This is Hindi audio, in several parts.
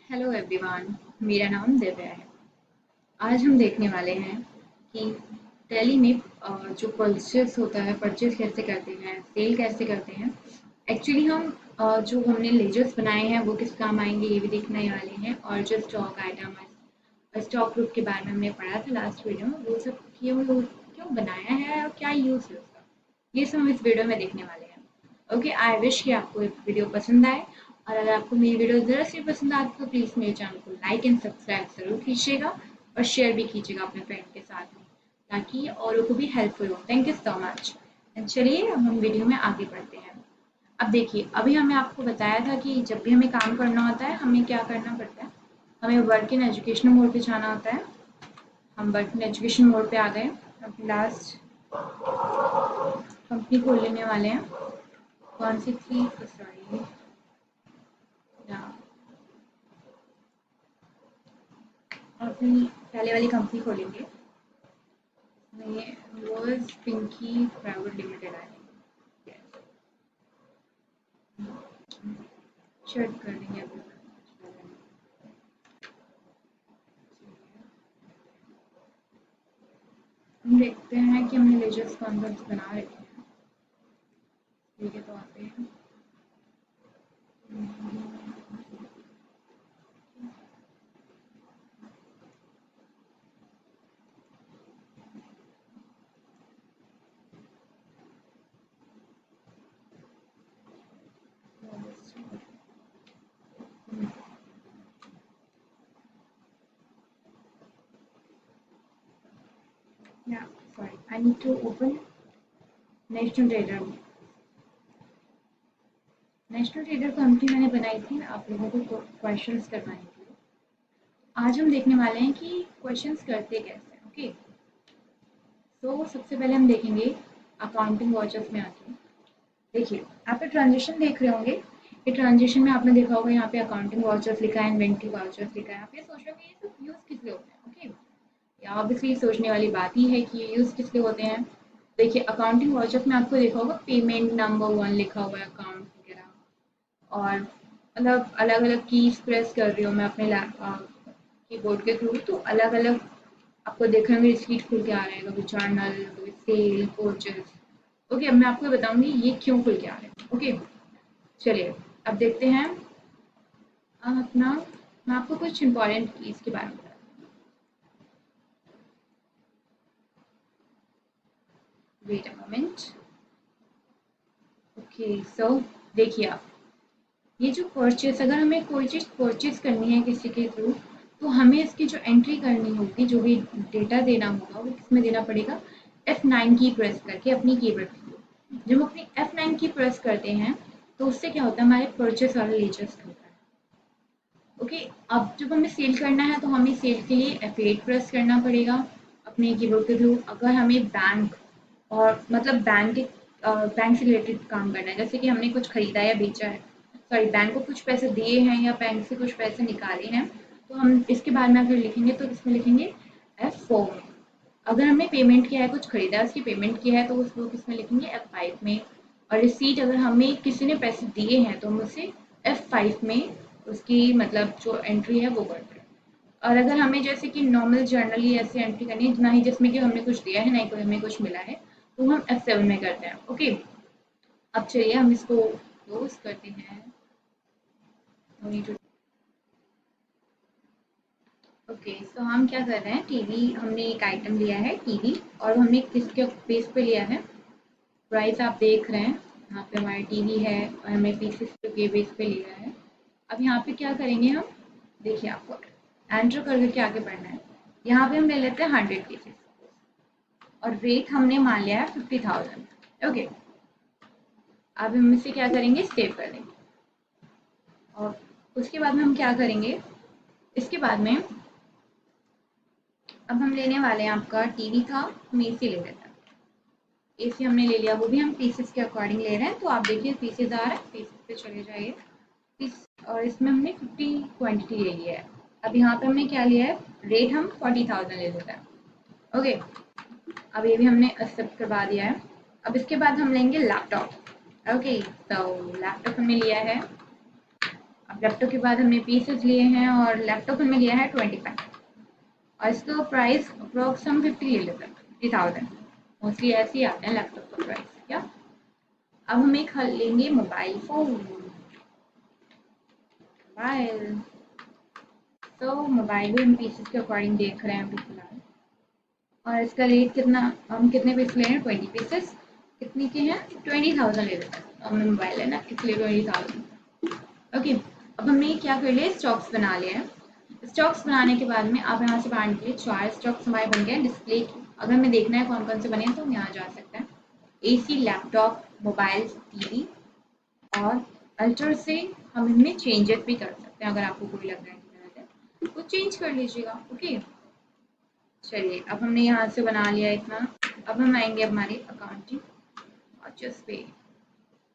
हेलो एवरीवन, मेरा नाम दिव्या है। आज हम देखने वाले हैं कि टैली में जो परचेस कैसे करते हैं, सेल कैसे करते हैं। एक्चुअली हम जो हमने लेजर्स बनाए हैं वो किस काम आएंगे ये भी देखने वाले हैं। और जो स्टॉक आइटम है, स्टॉक ग्रुप के बारे में हमने पढ़ा था लास्ट वीडियो में, वो सब क्यों क्यों बनाया है और क्या यूज़ है उसका, ये सब हम इस वीडियो में देखने वाले हैं। ओके, आई विश कि आपको ये वीडियो पसंद आए। और अगर आपको मेरी वीडियो ज़रा सी पसंद आती है तो प्लीज़ मेरे चैनल को लाइक एंड सब्सक्राइब ज़रूर कीजिएगा और शेयर भी कीजिएगा अपने फ्रेंड के साथ में, ताकि औरों को भी हेल्पफुल हो। Thank you so much. चलिए अब हम वीडियो में आगे बढ़ते हैं। अब देखिए, अभी हमने आपको बताया था कि जब भी हमें काम करना होता है हमें क्या करना पड़ता है। हमें वर्क इन एजुकेशन मोड पे जाना होता है। हम वर्क इन एजुकेशन मोड पे आ गए। अपनी लास्ट कंपनी खोल लेने वाले हैं। कौन सी थी, सॉरी, अपनी पहले वाली कंपनी खोलेंगे। ये रोज पिंकी प्राइवेट लिमिटेड है। शर्ट कर देंगे अभी। हम देखते हैं कि हमने लेजर्स कॉन्सेप्ट बना रखे हैं। ठीक है, तो आते हैं। Yeah, sorry, I need to open national trader. National trader company मैंने बनाई थी आप लोगों को क्वेश्चंस करवाने के लिए। आज हम देखने वाले हैं कि क्वेश्चंस करते कैसे हैं। ओके, तो सबसे पहले हम देखेंगे अकाउंटिंग वाचर्स में आके। देखिए, आप पे ट्रांजेक्शन देख रहे होंगे। ये ट्रांजेक्शन में आपने देखा होगा, यहाँ पे अकाउंटिंग वाचर्स लिखा है, इन्वेंट्री वाचर्स लिखा है। आप ये सोच रहे होंगे ये सब यूज़ किस लिए होते हैं। ओके, या ऑब्वियसली सोचने वाली बात ही है कि ये यूज़ किस लिए होते हैं। देखिए, अकाउंटिंग वाचर्स में आपको देखा होगा पेमेंट नंबर 1 लिखा हुआ है, अकाउंट वगैरह। और मतलब अलग अलग कीज प्रेस कर रही हूँ मैं अपने कीबोर्ड के थ्रू, तो अलग अलग आपको देखेंगे रिसीट खुल के आ रहा है, कभी जर्नल, कभी सेल, परचेज। ओके, अब मैं आपको बताऊंगी ये क्यों खुल के आ रहे हैं। ओके, चलिए अब देखते हैं। अपना मैं आपको कुछ इंपॉर्टेंट कीज के बारे में बताती हूँ। Wait a moment. Okay, so देखिए आप, ये जो परचेस, अगर हमें कोई चीज़ परचेस करनी है किसी के थ्रू, तो हमें इसकी जो एंट्री करनी होगी, जो भी डेटा देना होगा वो किसमें देना पड़ेगा, F9 की प्रेस करके अपनी कीबोर्ड की। जब हम अपनी F9 की प्रेस करते हैं तो उससे क्या होता है, हमारे परचेस वाला लेजर्स खुलता है। ओके, अब जब हमें सेल करना है तो हमें सेल के लिए F8 प्रेस करना पड़ेगा अपने कीबोर्ड के थ्रू। अगर हमें बैंक और मतलब बैंक से रिलेटेड काम करना है, जैसे कि हमने कुछ खरीदा या बेचा है, सॉरी, बैंक को कुछ पैसे दिए हैं या बैंक से कुछ पैसे निकाले हैं, तो हम इसके बारे में अगर लिखेंगे तो इसमें लिखेंगे F4 में। अगर हमने पेमेंट किया है, कुछ खरीदा है, उसकी पेमेंट की है, तो उसको किसमें लिखेंगे, F5 में। और रिसीट, अगर हमें किसी ने पैसे दिए हैं तो हम उसे F5 में उसकी मतलब जो एंट्री है वो करते हैं। और अगर हमें जैसे कि नॉर्मल जर्नली ऐसे एंट्री करनी है, ना ही जिसमें कि हमने कुछ दिया है ना ही कोई हमें कुछ मिला है, तो हम F7 में करते हैं। ओके, अब चलिए हम इसको क्लोज करते हैं। ओके, तो हम क्या कर रहे हैं, टीवी हमने एक आइटम लिया है, टीवी, और हमने किसके बेस पे लिया है, प्राइस आप देख रहे हैं। यहाँ पे हमारी टीवी है और हमें पीसेस के बेस पे लिया है। अब यहाँ पे क्या करेंगे हम, देखिए आपको एंटर कर करके आगे बढ़ना है। यहाँ पे हम ले लेते हैं 100 पीसेस और रेट हमने मान लिया है 50,000। ओके, अब हम इसे क्या करेंगे, सेव कर देंगे। और उसके बाद में हम क्या करेंगे, इसके बाद में अब हम लेने वाले हैं, आपका टीवी था, हम एसी ले लेते हैं। एसी हमने ले लिया, वो भी हम पीसेस के अकॉर्डिंग ले रहे हैं। तो आप देखिए पीसेस आ रहे हैं, पीसेस पे चले जाइए। और इसमें हमने 50 क्वांटिटी ले लिया है। अब यहाँ पे हमने क्या लिया है, रेट हम 40,000 ले लेते हैं। ओके, अब ये भी हमने एक्सेप्ट करवा दिया है। अब इसके बाद हम लेंगे लैपटॉप। ओके, तो लैपटॉप हमने लिया है। अब लैपटॉप के बाद हमने पीसेस लिए हैं और लैपटॉप हमें लिया है 25 और इसका प्राइस अप्रोक्स हम 50 ले लेते हैं, 50,000। मोस्टली ऐसे ही आते हैं लैपटॉप का प्राइस। क्या अब हम एक लेंगे मोबाइल फोन। मोबाइल तो मोबाइल भी हम पीसेस के अकॉर्डिंग देख रहे हैं अभी फिलहाल। और इसका रेट कितना, हम कितने पीस ले रहे हैं, 20 पीसेस। कितने के हैं, 20,000 ले लेते हैं। हमें मोबाइल है ना इसलिए 20,000। ओके, अब हमने क्या कर लिया, स्टॉक्स बना लिया है। स्टॉक्स बनाने के बाद में आप यहाँ से बाहर निकलिए, 4 स्टॉक्स हमारे बन गए हैं डिस्प्ले की। अगर हमें देखना है कौन कौन से बने हैं तो हम यहाँ जा सकते हैं। एसी, लैपटॉप, मोबाइल, टीवी और अल्टर से हम इनमें चेंजेस भी कर सकते हैं। अगर आपको कोई लग रहा है कि गलत है तो चेंज कर लीजिएगा। ओके, चलिए अब हमने यहाँ से बना लिया इतना। अब हम आएंगे हमारे अकाउंटिंग परचेस पे।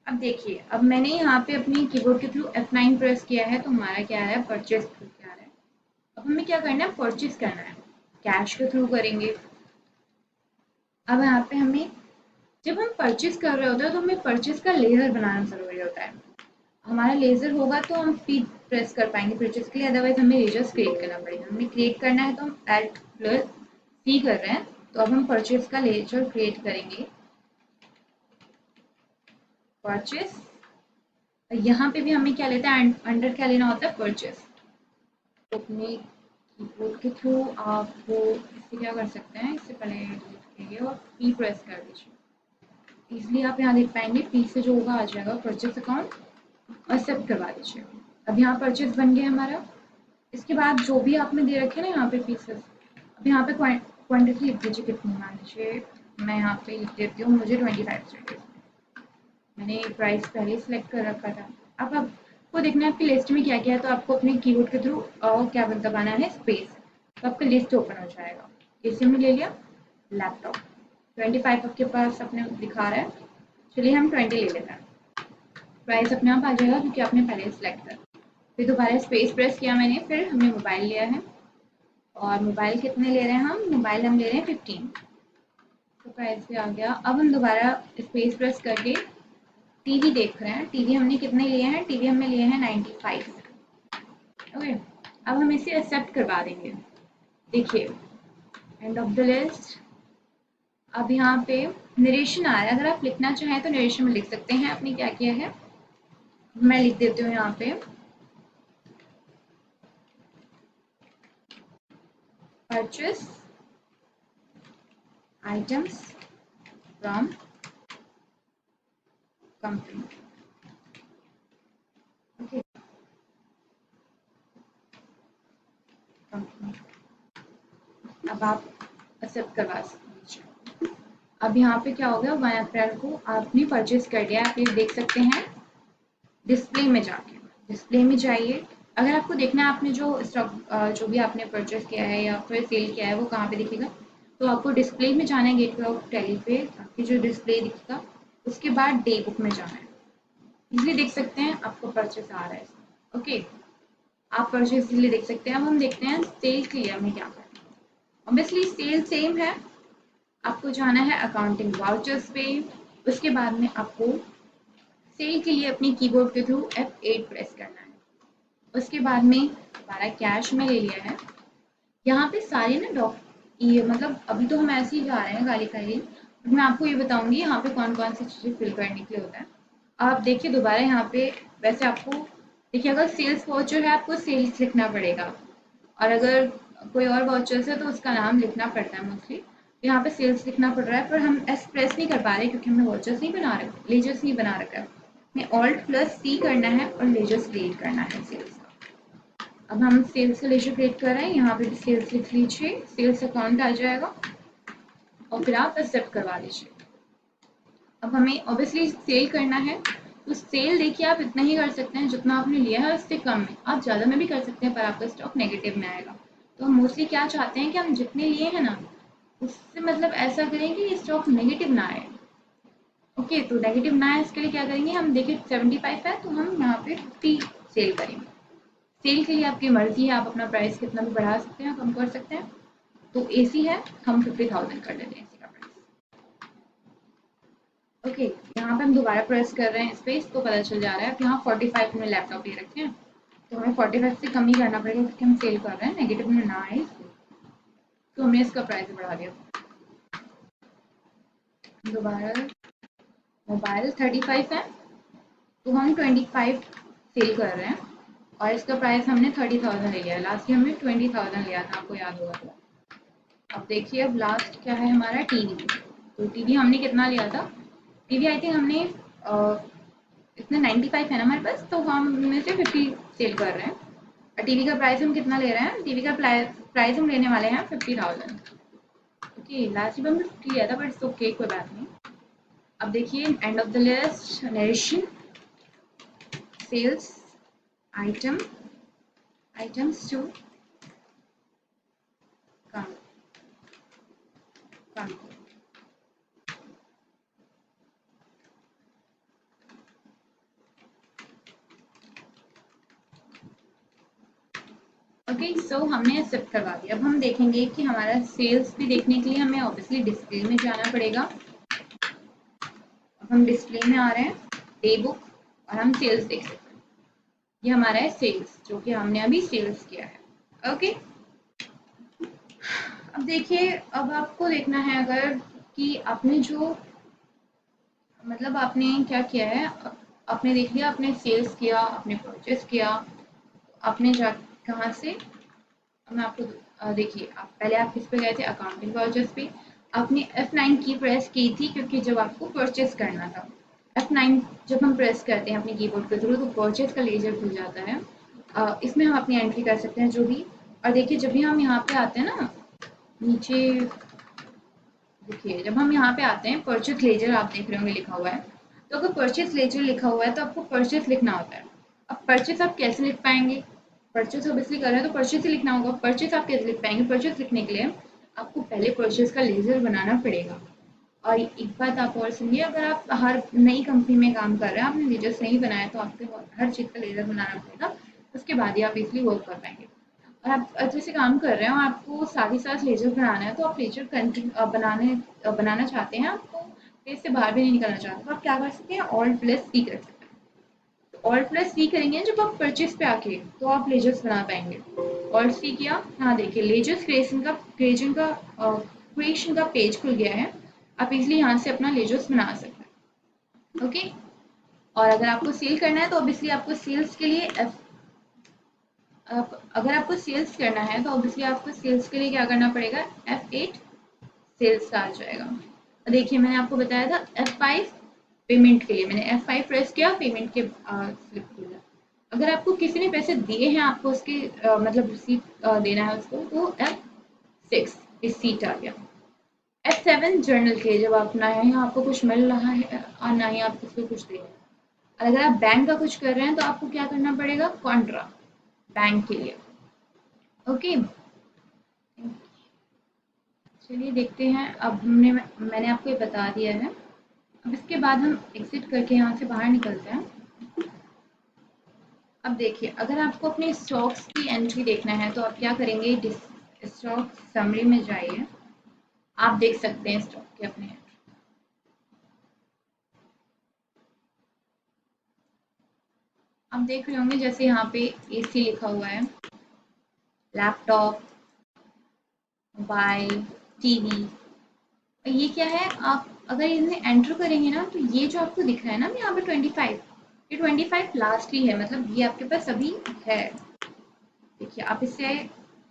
अब देखिए, अब मैंने यहाँ पे अपनी कीबोर्ड के थ्रू F9 प्रेस किया है तो हमारा क्या है, परचेस थ्रू क्या आ रहा है। अब हमें क्या करना है, परचेस करना है, कैश के थ्रू करेंगे। अब यहाँ पे हमें, जब हम परचेस कर रहे होते हैं तो हमें परचेस का लेजर बनाना जरूरी होता है। हमारा लेजर होगा तो हम पी प्रेस कर पाएंगे परचेस के लिए, अदरवाइज हमें लेजर्स क्रिएट करना पड़ेगा। हमें क्रिएट करना है तो हम Alt प्लस C कर रहे हैं, तो अब हम परचेस का लेजर क्रिएट करेंगे। परचेस, यहाँ पे भी हमें क्या लेता है, अंडर क्या लेना होता है, परचेस। तो अपने कीबोर्ड के थ्रू आप वो इससे क्या कर सकते हैं, इससे पहले लिखेंगे और पी प्रेस कर दीजिए। इसलिए आप यहाँ देख पाएंगे पी से जो होगा आ जाएगा परचेस अकाउंट, एक्सेप्ट करवा दीजिए। अब यहाँ परचेस बन गया हमारा। इसके बाद जो भी आपने दे रखे ना यहाँ पे पीसेस, अब यहाँ पे क्वांटिटी लिख दीजिए कितनी, मान लीजिए मैं यहाँ पे लिख देती हूँ, मुझे 25 चाहिए। मैंने प्राइस पहले सेलेक्ट कर रखा था। अब आपको देखना है आपकी लिस्ट में क्या क्या है, तो आपको अपने कीबोर्ड के थ्रू क्या दबाना है, स्पेस, तो आपका लिस्ट ओपन हो जाएगा। इसे में ले लिया लैपटॉप, 25 आपके पास अपने दिखा रहा है। चलिए हम 20 ले लेते हैं, प्राइस अपने आप आ जाएगा क्योंकि आपने पहले सेलेक्ट कर। फिर दोबारा स्पेस प्रेस किया मैंने, फिर हमने मोबाइल लिया है और मोबाइल कितने ले रहे हैं हम, मोबाइल हम ले रहे हैं 15, तो प्राइस भी आ गया। अब हम दोबारा स्पेस प्रेस करके टीवी देख रहे हैं, टीवी हमने कितने लिए हैं, टीवी हमने लिए हैं 95। ओके, अब हम इसे एक्सेप्ट करवा देंगे। देखिए एंड ऑफ द लिस्ट। अब यहाँ पे नरेशन आ रहा है, अगर आप लिखना चाहें तो नरेशन में लिख सकते हैं आपने क्या किया है। मैं लिख देती हूँ यहाँ पे, purchase items from company. Okay, company. अब आप एक्सेप्ट करवा सकते हैं। अब यहाँ पे क्या हो गया, 1 अप्रैल को आपने परचेस कर लिया। आप ये देख सकते हैं डिस्प्ले में जाके, डिस्प्ले में जाइए। अगर आपको देखना है आपने जो स्टॉक जो भी आपने परचेस किया है या फिर सेल किया है वो कहाँ पे दिखेगा, तो आपको डिस्प्ले में जाना है, गेटवे ऑफ टैली पे आपकी जो डिस्प्ले दिखेगा, उसके बाद डे बुक में जाना है। इजीली देख सकते हैं आपको परचेस आ रहा है। ओके, आप परचेस इजीली देख सकते हैं। अब हम देखते हैं सेल के लिए हमें क्या करना है। ऑब्वियसली सेल सेम है, आपको जाना है अकाउंटिंग वाउचर्स पे। उसके बाद में आपको सेल के लिए अपनी कीबोर्ड के थ्रू F8 प्रेस करना है। उसके बाद में हमारा कैश में ले लिया है। यहाँ पे सारे ना ये मतलब अभी तो हम ऐसे ही जा रहे हैं गाली खाली, बट मैं आपको ये बताऊंगी यहाँ पे कौन कौन सी चीज़ें फिल करने के लिए होता है। आप देखिए दोबारा यहाँ पे, वैसे आपको देखिए अगर सेल्स वाउचर है आपको सेल्स लिखना पड़ेगा, और अगर कोई और वाउचर्स है तो उसका नाम लिखना पड़ता है मोस्टली। यहाँ पे सेल्स लिखना पड़ रहा है पर हम एस प्रेस नहीं कर पा रहे क्योंकि हमने वाउचर्स नहीं बना रखे, लेजर्स नहीं बना रखा है। हमें ऑल्ट प्लस सी करना है और लेजर्स क्रिएट करना है सेल्स का। अब हम सेल्स का लेजर क्रिएट कर रहे हैं, यहाँ पे भी सेल्स लिख लीजिए, सेल्स अकाउंट आ जाएगा और फिर आप एक्सेप्ट करवा लीजिए। अब हमें ऑब्वियसली सेल करना है, तो सेल देखिए आप इतना ही कर सकते हैं जितना आपने लिया है उससे कम में। आप ज़्यादा में भी कर सकते हैं पर आपका स्टॉक नेगेटिव में आएगा। तो हम मोस्टली क्या चाहते हैं कि हम जितने लिए हैं ना उससे मतलब ऐसा करें कि ये स्टॉक नेगेटिव ना आए। ओके, तो नेगेटिव ना आए इसके लिए क्या करेंगे, हम देखिए 75 है तो हम यहाँ पे 50 सेल करेंगे। सेल के लिए आपकी मर्जी है, आप अपना प्राइस कितना भी बढ़ा सकते हैं, कम कर सकते हैं। तो एसी है, हम 50,000 कर लेते हैं एसी का प्राइस। ओके, यहाँ पे हम दोबारा प्रेस कर रहे हैं स्पेस तो पता चल जा रहा है। अब यहाँ 45 में लैपटॉप ले रखे हैं तो हमें 45 से कम ही करना पड़ेगा क्योंकि हम सेल कर रहे हैं, नेगेटिव में ना आए, तो हमने इसका प्राइस बढ़ा दिया। दोबारा मोबाइल 35 है तो हम 25 सेल कर रहे हैं और इसका प्राइस हमने 30,000 लिया है। लास्ट ईयर हमने 20,000 लिया था, आपको याद होगा तो। अब देखिए अब लास्ट क्या है हमारा टीवी। तो टीवी हमने कितना लिया था, टीवी आई थिंक हमने इतना 95 है ना हमारे पास, तो हम में से 50 सेल कर रहे हैं। और टीवी का प्राइस हम कितना ले रहे हैं, टीवी का प्राइस हम लेने वाले हैं 50,000। ओके, लास्ट ईयर हमने 50 लिया था बट इट्स ओके, कोई बात नहीं। अब देखिए end of the list, narration, sales, item, items to come come. Okay so हमने सब करवा दिया। अब हम देखेंगे कि हमारा सेल्स भी देखने के लिए हमें ऑब्वियसली डिस्प्ले में जाना पड़ेगा। अब हम डिस्प्ले में आ रहे हैं, डे बुक, और हम सेल्स देख सकते हैं। ये हमारा है सेल्स, जो कि हमने अभी सेल्स किया है। ओके, अब देखिए अब आपको देखना है अगर कि आपने जो मतलब आपने क्या किया है, आपने देख लिया, आपने सेल्स किया, आपने परचेस किया, आपने जा कहाँ से, मैं आपको देखिए आप पहले आप किस पे गए थे, अकाउंटिंग वाउचर्स पे। आपने F9 की प्रेस की थी क्योंकि जब आपको परचेस करना था। F9 जब हम प्रेस करते हैं अपने कीबोर्ड के थ्रू तो परचेस का लेजर खुल जाता है। इसमें हम अपनी एंट्री कर सकते हैं जो भी। और देखिए जब भी हम यहाँ पे आते हैं ना नीचे, देखिए जब हम यहाँ पे आते हैं परचेस लेजर आप देख रहे होंगे लिखा हुआ है। तो अगर परचेस लेजर लिखा हुआ है तो आपको परचेस लिखना होता है। अब परचेस आप कैसे लिख पाएंगे, परचेस ऑब्वियसली कर रहे हैं तो परचेस ही लिखना होगा। परचेस आप कैसे लिख पाएंगे, परचेस लिखने के लिए आपको पहले परचेस का लेजर बनाना पड़ेगा। और एक बात आप और सुनिए, अगर आप हर नई कंपनी में काम कर रहे हैं, आपने लेजर्स नहीं बनाया तो आपको हर चीज़ का लेजर बनाना पड़ेगा, उसके बाद ही आप इजली वर्क कर पाएंगे। और आप अच्छे से काम कर रहे हैं और आपको साथ ही साथ लेजर बनाना है, तो आप लेजर बनाना चाहते हैं, आपको पेज से बाहर भी नहीं निकलना चाहते, तो आप क्या कर सकते हैं, Alt+C कर सकते हैं। तो Alt+C करेंगे जब आप परचेस पे आके, तो आप लेजर्स बना पाएंगे। Alt+C किया, हाँ देखिए लेजर्स क्रिएशन का पेज खुल गया है। आप इजिली यहाँ से अपना लेजर्स बना सकते हैं। ओके, और अगर आपको सेल करना है तो ऑब्वियसली आपको सेल्स के लिए अगर आपको सेल्स करना है तो ऑब्वियसली आपको सेल्स के लिए क्या करना पड़ेगा, F8 सेल्स का आ जाएगा। देखिए मैंने आपको बताया था F5 पेमेंट के लिए, मैंने F5 प्रेस किया, पेमेंट के स्लिप खुला। अगर आपको किसी ने पैसे दिए हैं, आपको उसके मतलब रिसीट देना है उसको, तो F6 रिसीट आ गया। F7 जर्नल के, जब आप ना है आपको कुछ मिल रहा है और ना ही आप किसी को कुछ दे रहे हैं। और अगर आप बैंक का कुछ कर रहे हैं तो आपको क्या करना पड़ेगा, कॉन्ट्रा बैंक के लिए। ओके, चलिए देखते हैं। अब मैंने आपको ये बता दिया है। अब इसके बाद हम एग्जिट करके यहाँ से बाहर निकलते हैं। अब देखिए अगर आपको अपने स्टॉक्स की एंट्री देखना है तो आप क्या करेंगे, स्टॉक समरी में जाइए, आप देख सकते हैं स्टॉक के अपने एंट्री। आप देख रहे होंगे जैसे यहाँ पे AC लिखा हुआ है, लैपटॉप, मोबाइल, टीवी। ये क्या है, आप अगर इन्हें एंटर करेंगे ना तो ये जो आपको दिख रहा है ना यहाँ पे 25, ये 25 लास्ट ही है, मतलब ये आपके पास अभी है। देखिए आप इससे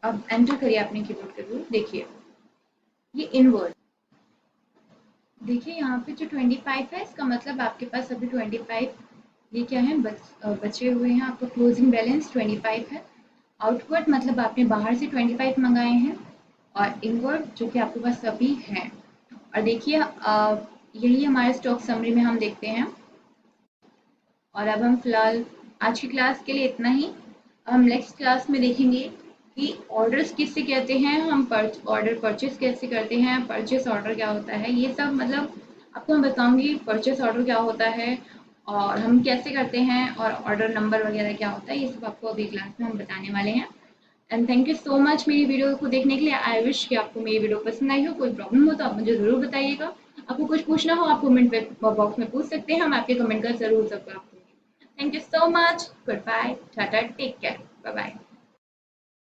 अब एंटर करिए अपने कीबोर्ड के थ्रू, देखिए ये इनवर्ड, देखिए यहाँ पे जो 25 है इसका मतलब आपके पास अभी 25, ये क्या है बचे हुए हैं, आपका क्लोजिंग बैलेंस 25 है। आउटवर्ड मतलब आपने बाहर से 25 मंगाए हैं, और इनवर्ड जो कि आपके पास अभी है। और देखिए यही हमारे स्टॉक समरी में हम देखते हैं। और अब हम फिलहाल आज की क्लास के लिए इतना ही। हम नेक्स्ट क्लास में देखेंगे कि ऑर्डर्स किससे कहते हैं, हम ऑर्डर परचेस कैसे करते हैं, परचेस ऑर्डर क्या होता है, ये सब मतलब आपको मैं बताऊंगी परचेस ऑर्डर क्या होता है और हम कैसे करते हैं, और ऑर्डर नंबर वगैरह क्या होता है, ये सब आपको अगली क्लास में हम बताने वाले हैं। And thank you so much मेरी वीडियो को देखने के लिए। आई विश कि आपको मेरी वीडियो पसंद आई हो। कोई प्रॉब्लम हो तो आप मुझे ज़रूर बताइएगा। आपको कुछ पूछना हो आप कमेंट बॉक्स में पूछ सकते हैं, हम आपके कमेंट का ज़रूर जवाब देंगे। Thank you so much, good bye, tata, take care, bye bye.